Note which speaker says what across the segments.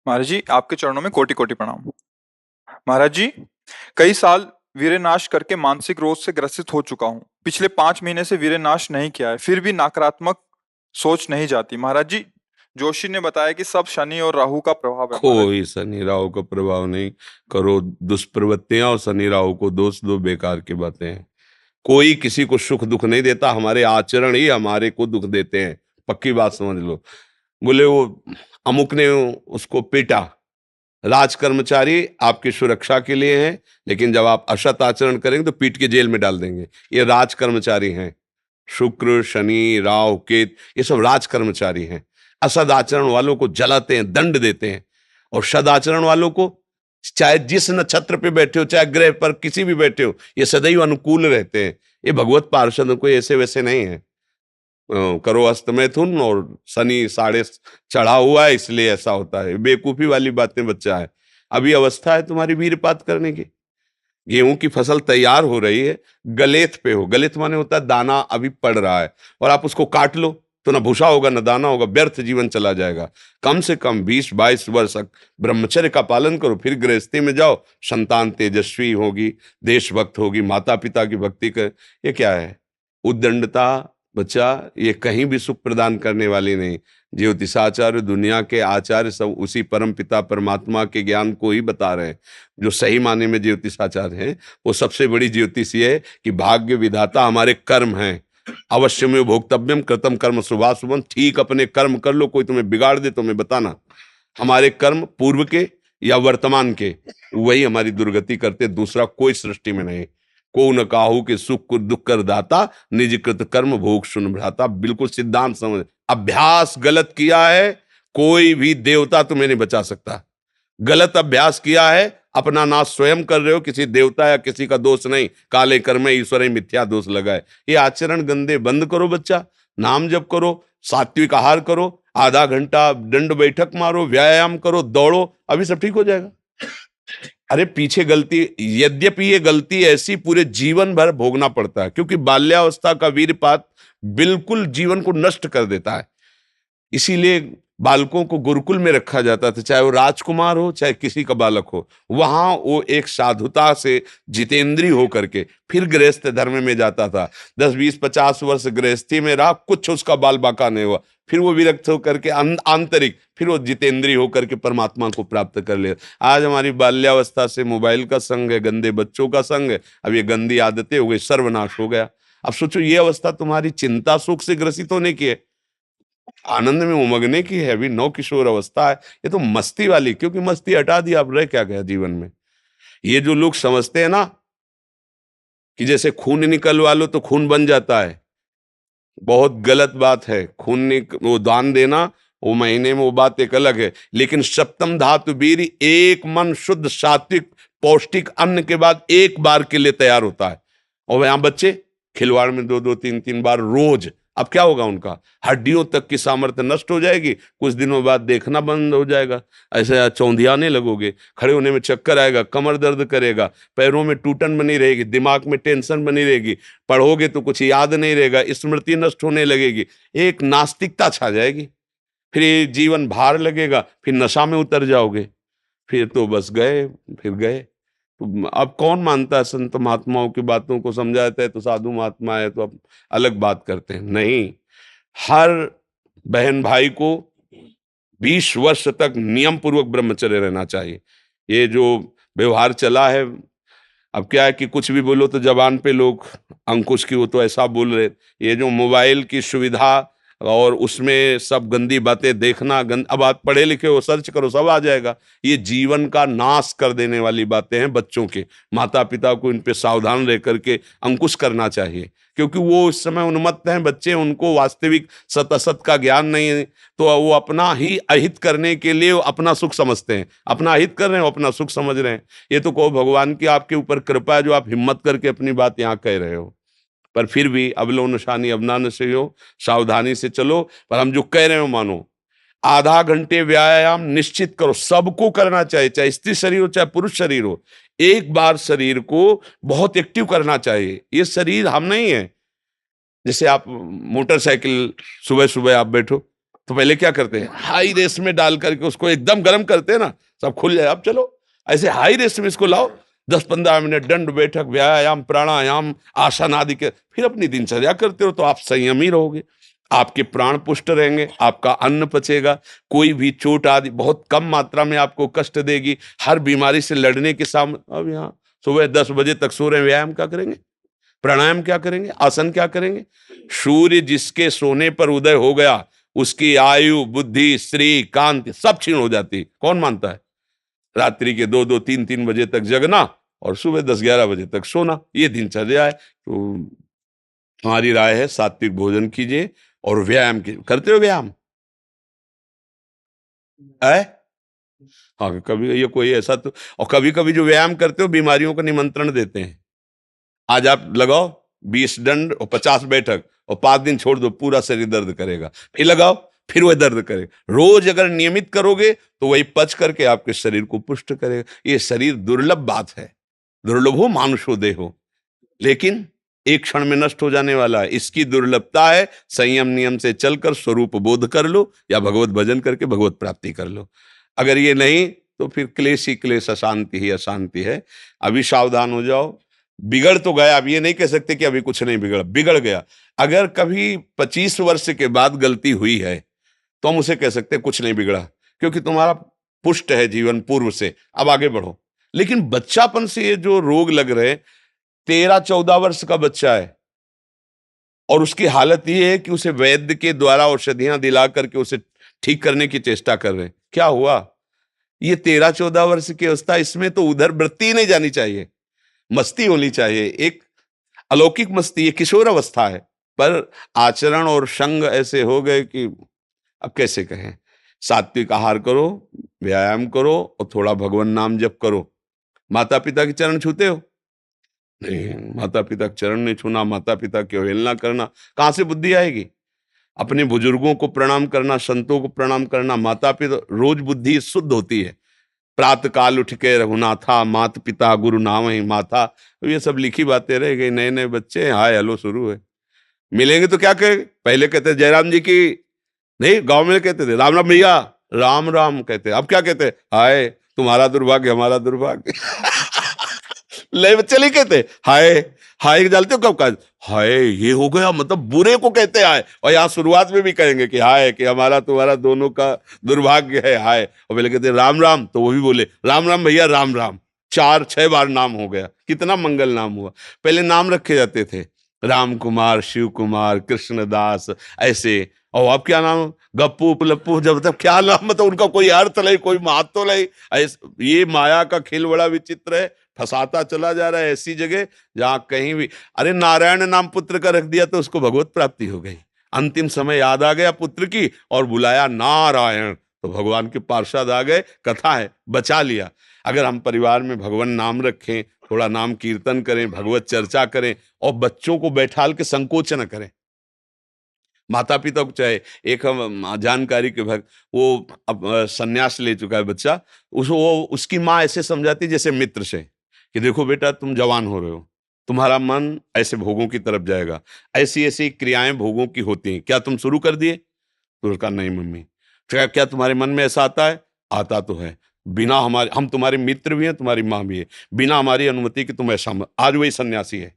Speaker 1: महाराज जी, आपके चरणों में कोटि कोटि प्रणाम। महाराज जी, कई साल वीर्यनाश करके मानसिक रोग से ग्रसित हो चुका हूँ। पिछले 5 महीने से वीर्यनाश नहीं किया है, फिर भी नकारात्मक सोच नहीं जाती। महाराज जी, जोशी ने बताया कि सब शनि और राहु का प्रभाव है। महाराज जी,
Speaker 2: कोई शनि राहु का प्रभाव नहीं। करो दुष्प्रवृत्तियां और शनि राहु को दोष दो, बेकार की बातें हैं। कोई किसी को सुख दुख नहीं देता, हमारे आचरण ही हमारे को दुख देते हैं। पक्की बात समझ लो। बोले वो अमुक ने उसको पीटा, राज कर्मचारी आपकी सुरक्षा के लिए हैं, लेकिन जब आप असत आचरण करेंगे तो पीट के जेल में डाल देंगे। ये राज कर्मचारी हैं। शुक्र शनि राहु केत ये सब राज कर्मचारी हैं। असद आचरण वालों को जलाते हैं, दंड देते हैं। और सदाचरण वालों को, चाहे जिस नक्षत्र पे बैठे हो, चाहे ग्रह पर किसी भी बैठे हो, ये सदैव अनुकूल रहते हैं। ये भगवत पार्षद कोई ऐसे वैसे नहीं है। करो अस्त मैथुन और शनि साढ़े चढ़ा हुआ है, इसलिए ऐसा होता है। बेवकूफी वाली बातें बच्चा है। अभी अवस्था है तुम्हारी वीरपात करने की। गेहूं की फसल तैयार हो रही है, गलेत पे हो। गलेत माने होता है दाना अभी पड़ रहा है, और आप उसको काट लो तो ना भूसा होगा ना दाना होगा, व्यर्थ जीवन चला जाएगा। कम से कम 20-22 वर्ष तक ब्रह्मचर्य का पालन करो, फिर गृहस्थी में जाओ। संतान तेजस्वी होगी, देशभक्त होगी, माता पिता की भक्ति कर। ये क्या है? उद्दंडता बच्चा, ये कहीं भी सुख प्रदान करने वाली नहीं। ज्योतिषाचार्य, दुनिया के आचार्य सब उसी परम पिता परमात्मा के ज्ञान को ही बता रहे हैं। जो सही माने में ज्योतिषाचार्य हैं, वो सबसे बड़ी ज्योतिष ये है कि भाग्य विधाता हमारे कर्म हैं। अवश्य में भोक्तव्यम कृतम कर्म शुभाशुभम। ठीक अपने कर्म कर लो, कोई तुम्हें बिगाड़ दे तो मैं बताना। हमारे कर्म पूर्व के या वर्तमान के, वही हमारी दुर्गति करते, दूसरा कोई सृष्टि में नहीं। को न काहू के सुख को दुख कर दाता, निज कृत कर्म भोग सुन भ्राता। बिल्कुल सिद्धांत समझ। अभ्यास गलत किया है, कोई भी देवता तुम्हें नहीं बचा सकता। गलत अभ्यास किया है, अपना नाश स्वयं कर रहे हो, किसी देवता या किसी का दोष नहीं। काले कर्म ईश्वर ही मिथ्या दोष लगाए। ये आचरण गंदे बंद करो बच्चा। नाम जप करो, सात्विक आहार करो, आधा घंटा दंड बैठक मारो, व्यायाम करो, दौड़ो, अभी सब ठीक हो जाएगा। अरे पीछे गलती, यद्यपि ये गलती ऐसी पूरे जीवन भर भोगना पड़ता है, क्योंकि बाल्यावस्था का वीरपात बिल्कुल जीवन को नष्ट कर देता है। इसीलिए बालकों को गुरुकुल में रखा जाता था, चाहे वो राजकुमार हो चाहे किसी का बालक हो। वहां वो एक साधुता से जितेंद्रीय होकर के फिर गृहस्थ धर्म में जाता था। 10-20-50 वर्ष गृहस्थी में रहा, कुछ उसका बाल बाका नहीं हुआ। फिर वो विरक्त होकर के आंतरिक, फिर वो जितेंद्रीय होकर के परमात्मा को प्राप्त कर ले। आज हमारी बाल्यावस्था से मोबाइल का संग है, गंदे बच्चों का संग है। अब ये गंदी आदतें हो गई, सर्वनाश हो गया। अब सोचो, ये अवस्था तुम्हारी चिंता सुख से ग्रसित होने की है, आनंद में उमगने की है। अभी नौ किशोर अवस्था है, ये तो मस्ती वाली। क्योंकि मस्ती हटा दी, अब रह क्या गया जीवन में? ये जो लोग समझते हैं ना कि जैसे खून निकलवा लो तो खून बन जाता है, बहुत गलत बात है। वो दान देना, वो महीने में वो बात एक अलग है, लेकिन सप्तम धातु वीर एक मन शुद्ध सात्विक पौष्टिक अन्न के बाद एक बार के लिए तैयार होता है। और यहां बच्चे खिलवाड़ में 2-2 3-3 बार रोज। अब क्या होगा? उनका हड्डियों तक की सामर्थ्य नष्ट हो जाएगी, कुछ दिनों बाद देखना बंद हो जाएगा, ऐसे चौंधियाने लगोगे, खड़े होने में चक्कर आएगा, कमर दर्द करेगा, पैरों में टूटन बनी रहेगी, दिमाग में टेंशन बनी रहेगी, पढ़ोगे तो कुछ याद नहीं रहेगा, स्मृति नष्ट होने लगेगी, एक नास्तिकता छा जाएगी। फिर ये जीवन भार लगेगा, फिर नशा में उतर जाओगे, फिर तो बस गए, फिर गए। तो अब कौन मानता है संत महात्माओं की बातों को? समझाते हैं तो साधु महात्मा है तो अब अलग बात करते हैं। नहीं, हर बहन भाई को 20 वर्ष तक नियम पूर्वक ब्रह्मचर्य रहना चाहिए। ये जो व्यवहार चला है, अब क्या है कि कुछ भी बोलो तो जबान पे लोग अंकुश की, वो तो ऐसा बोल रहे। ये जो मोबाइल की सुविधा और उसमें सब गंदी बातें देखना, अब आप पढ़े लिखे हो, सर्च करो, सब आ जाएगा। ये जीवन का नाश कर देने वाली बातें हैं बच्चों के। माता पिता को इन पे सावधान रह करके अंकुश करना चाहिए, क्योंकि वो इस समय उन्मत्त हैं बच्चे, उनको वास्तविक सत असत का ज्ञान नहीं है। तो वो अपना ही अहित करने के लिए अपना सुख समझते हैं, अपना अहित कर रहे हैं, अपना सुख समझ रहे हैं। ये तो कहो भगवान की आपके ऊपर कृपा है जो आप हिम्मत करके अपनी बात यहाँ कह रहे हो। पर फिर भी अबलो नशानी अबना नशे हो, सावधानी से चलो। पर हम जो कह रहे हो मानो। आधा घंटे व्यायाम निश्चित करो, सबको करना चाहिए, चाहे स्त्री शरीर हो चाहे पुरुष शरीर हो। एक बार शरीर को बहुत एक्टिव करना चाहिए। ये शरीर हम नहीं है। जैसे आप मोटरसाइकिल सुबह सुबह आप बैठो, तो पहले क्या करते हैं, हाई रेस में डाल करके उसको एकदम गर्म करते हैं ना, सब खुल जाए। अब चलो ऐसे हाई रेस में इसको लाओ, 10-15 मिनट दंड बैठक, व्यायाम, प्राणायाम, आसन आदि के, फिर अपनी दिनचर्या करते हो तो आप संयमी रहोगे, आपके प्राण पुष्ट रहेंगे, आपका अन्न पचेगा, कोई भी चोट आदि बहुत कम मात्रा में आपको कष्ट देगी, हर बीमारी से लड़ने के सामने। अब यहाँ सुबह 10 बजे तक सो रहे हैं, व्यायाम क्या करेंगे, प्राणायाम क्या करेंगे, आसन क्या करेंगे? सूर्य जिसके सोने पर उदय हो गया उसकी आयु, बुद्धि, स्त्री, कांति सब क्षीण हो जाती है। कौन मानता है? रात्रि के 2-2, 3-3 बजे तक जगना और सुबह 10-11 बजे तक सोना, ये दिनचर्या है। तो हमारी राय है सात्विक भोजन कीजिए और व्यायाम कीजिए। करते हो व्यायाम है? हाँ, कभी ये कोई ऐसा तो, और कभी कभी जो व्यायाम करते हो बीमारियों का निमंत्रण देते हैं। आज आप लगाओ 20 दंड और 50 बैठक और 5 दिन छोड़ दो, पूरा शरीर दर्द करेगा, फिर लगाओ फिर वह दर्द करेगा। रोज अगर नियमित करोगे तो वही पच करके आपके शरीर को पुष्ट करेगा। ये शरीर दुर्लभ बात है, दुर्लभ हो मानुषो देहो, लेकिन एक क्षण में नष्ट हो जाने वाला है। इसकी दुर्लभता है, संयम नियम से चलकर स्वरूप बोध कर लो या भगवत भजन करके भगवत प्राप्ति कर लो। अगर ये नहीं तो फिर क्लेश ही क्लेश, अशांति ही अशांति है। अभी सावधान हो जाओ। बिगड़ तो गया, अब ये नहीं कह सकते कि अभी कुछ नहीं बिगड़ा, बिगड़ गया। अगर कभी 25 वर्ष के बाद गलती हुई है तो हम उसे कह सकते हैं कुछ नहीं बिगड़ा, क्योंकि तुम्हारा पुष्ट है जीवन पूर्व से, अब आगे बढ़ो। लेकिन बच्चापन से ये जो रोग लग रहे, 13-14 वर्ष का बच्चा है और उसकी हालत ये है कि उसे वैद्य के द्वारा औषधियां दिला करके उसे ठीक करने की चेष्टा कर रहे हैं। क्या हुआ? ये 13-14 वर्ष की अवस्था, इसमें तो उधर वृत्ति ही नहीं जानी चाहिए, मस्ती होनी चाहिए, एक अलौकिक मस्ती। ये किशोर अवस्था है, पर आचरण और संग ऐसे हो गए कि अब कैसे कहें। सात्विक आहार करो, व्यायाम करो और थोड़ा भगवान नाम जप करो। माता पिता के चरण छूते हो? नहीं, माता पिता के चरण नहीं छूना, माता पिता की अवहेलना करना, कहां से बुद्धि आएगी? अपने बुजुर्गों को प्रणाम करना, संतों को प्रणाम करना, माता पिता, रोज बुद्धि शुद्ध होती है। प्रातः काल उठ के रघुनाथा, मात पिता गुरु नाम ही माथा। तो ये सब लिखी बातें रह गई। नए नए बच्चे हाय हेलो शुरू है, मिलेंगे तो क्या कहे, पहले कहते जयराम जी की, नहीं गांव में कहते थे राम राम भैया, राम राम कहते, अब क्या कहते, हाय तुम्हारा दुर्भाग्य हमारा दुर्भाग्य। ले बच्चे नहीं कहते हाय, हाय जानते हो कब का, हाय ये हो गया, मतलब बुरे को कहते हैं हाय। और यहाँ शुरुआत में भी कहेंगे कि हाय, कि हमारा तुम्हारा दोनों का दुर्भाग्य है हाय। और पहले कहते राम राम, तो वो भी बोले राम राम भैया राम राम। 4-6 बार नाम हो गया, कितना मंगल नाम हुआ। पहले नाम रखे जाते थे, राम कुमार, शिव कुमार, कृष्णदास, ऐसे। और अब क्या नाम, गप्पू लप्पू, जब तक क्या नाम, मतलब उनका कोई अर्थ नहीं, कोई महत्व नहीं। ये माया का खेल बड़ा विचित्र है, फंसाता चला जा रहा है ऐसी जगह जहां कहीं भी। अरे नारायण नाम पुत्र का रख दिया तो उसको भगवत प्राप्ति हो गई। अंतिम समय याद आ गया पुत्र की और बुलाया नारायण, तो भगवान के पार्षद आ गए, कथा है, बचा लिया। अगर हम परिवार में भगवान नाम रखें, थोड़ा नाम कीर्तन करें, भगवत चर्चा करें और बच्चों को बैठाल के संकोच न करें। माता पिता को चाहे, एक हम जानकारी के भक्त, वो अब संन्यास ले चुका है बच्चा, वो उसकी माँ ऐसे समझाती जैसे मित्र से कि देखो बेटा तुम जवान हो रहे हो, तुम्हारा मन ऐसे भोगों की तरफ जाएगा, ऐसी ऐसी क्रियाएं भोगों की होती हैं, क्या तुम शुरू कर दिए? तो उसका नहीं मम्मी। क्या क्या तुम्हारे मन में ऐसा आता है? आता तो है, बिना हमारे, हम तुम्हारे मित्र भी हैं, तुम्हारी माँ भी है, बिना हमारी अनुमति के तुम ऐसा मत। आज वही सन्यासी है,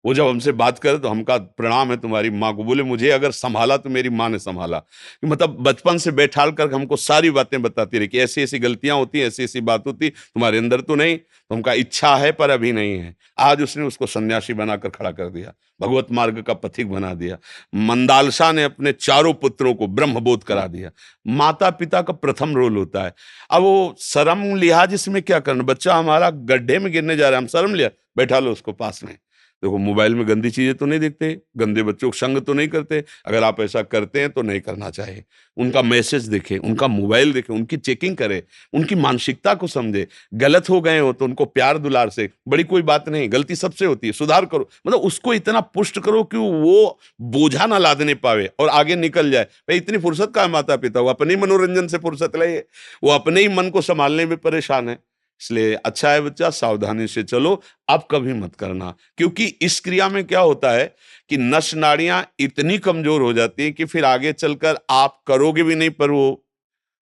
Speaker 2: वो जब हमसे बात करे तो हमका प्रणाम है तुम्हारी माँ को, बोले मुझे अगर संभाला तो मेरी माँ ने संभाला। मतलब बचपन से बैठाल कर हमको सारी बातें बताती रही कि ऐसी ऐसी गलतियां होती, ऐसी ऐसी बात होती, तुम्हारे अंदर तो नहीं, तो हमका इच्छा है पर अभी नहीं है। आज उसने उसको सन्यासी बनाकर खड़ा कर दिया, भगवत मार्ग का पथिक बना दिया। मंदालसा ने अपने चारों पुत्रों को ब्रह्मबोध करा दिया। माता पिता का प्रथम रोल होता है। अब वो शर्म लिहाज इसमें क्या करना, बच्चा हमारा गड्ढे में गिरने जा रहा है, हम शर्म लिया, बैठा लो उसको पास में। देखो मोबाइल में गंदी चीजें तो नहीं देखते, गंदे बच्चों को संग तो नहीं करते, अगर आप ऐसा करते हैं तो नहीं करना चाहिए। उनका मैसेज देखें, उनका मोबाइल देखें, उनकी चेकिंग करें, उनकी मानसिकता को समझे। गलत हो गए हो तो उनको प्यार दुलार से, बड़ी कोई बात नहीं, गलती सबसे होती है, सुधार करो। मतलब उसको इतना पुष्ट करो कि वो बोझा ना लादने पावे और आगे निकल जाए। भाई इतनी फुर्सत का है माता पिता, वो अपने ही मनोरंजन से फुर्सत ले, वो अपने ही मन को संभालने में परेशान है। इसलिए अच्छा है बच्चा, सावधानी से चलो, अब कभी मत करना। क्योंकि इस क्रिया में क्या होता है कि नस नाड़ियां इतनी कमजोर हो जाती हैं कि फिर आगे चलकर आप करोगे भी नहीं, पर वो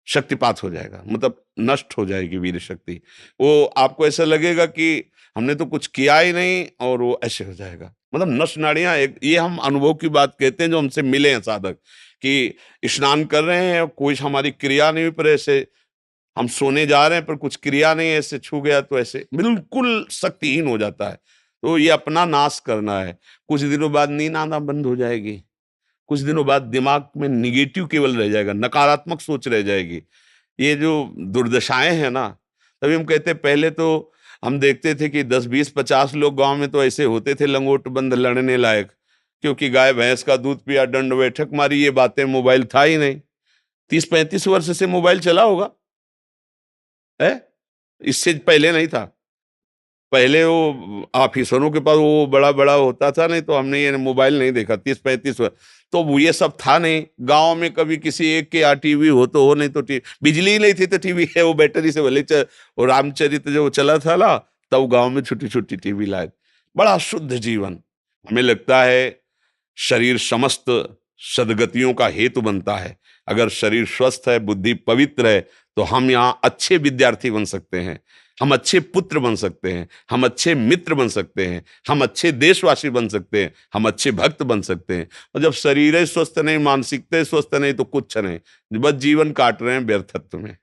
Speaker 2: शक्तिपात हो जाएगा, मतलब नष्ट हो जाएगी वीर शक्ति। वो आपको ऐसा लगेगा कि हमने तो कुछ किया ही नहीं, और वो ऐसे हो जाएगा। मतलब नस नाड़ियां एक, ये हम अनुभव की बात कहते हैं जो हमसे मिले हैं साधक, कि स्नान कर रहे हैं, कोई हमारी क्रिया नहीं हुई, पर ऐसे हम सोने जा रहे हैं पर कुछ क्रिया नहीं है, ऐसे छू गया तो ऐसे बिल्कुल शक्तिहीन हो जाता है। तो ये अपना नाश करना है। कुछ दिनों बाद नींद आना बंद हो जाएगी, कुछ दिनों बाद दिमाग में निगेटिव केवल रह जाएगा, नकारात्मक सोच रह जाएगी। ये जो दुर्दशाएं हैं ना, तभी हम कहते हैं पहले तो हम देखते थे कि 10 20 50 लोग गांव में तो ऐसे होते थे लंगोट बंद लड़ने लायक, क्योंकि गाय भैंस का दूध पिया, दंड बैठक मारी, ये बातें, मोबाइल था ही नहीं। 30 35 वर्ष से मोबाइल चला होगा है, इससे पहले नहीं था। पहले वो ऑफिसरों के पास वो बड़ा-बड़ा होता था, नहीं तो हमने ये मोबाइल नहीं देखा 30 35 वर्ष। तो वो ये सब था नहीं। गाँव में कभी किसी एक के यहाँ टीवी हो तो हो, नहीं तो बिजली ही नहीं थी तो टीवी है, वो बैटरी से भले वो रामचरित जो चला था ना, तब गाँव में छोटी-छोटी टीवी लाए। बड़ा शुद्ध जीवन। हमें लगता है शरीर समस्त सद्गतियों का हेतु बनता है। अगर शरीर स्वस्थ है, बुद्धि पवित्र है, तो हम यहाँ अच्छे विद्यार्थी बन सकते हैं, हम अच्छे पुत्र बन सकते हैं, हम अच्छे मित्र बन सकते हैं, हम अच्छे देशवासी बन सकते हैं, हम अच्छे भक्त बन सकते हैं। और जब शरीर ही स्वस्थ नहीं, मानसिकता ही स्वस्थ नहीं, तो कुछ नहीं, बस जीवन काट रहे हैं व्यर्थत्व में।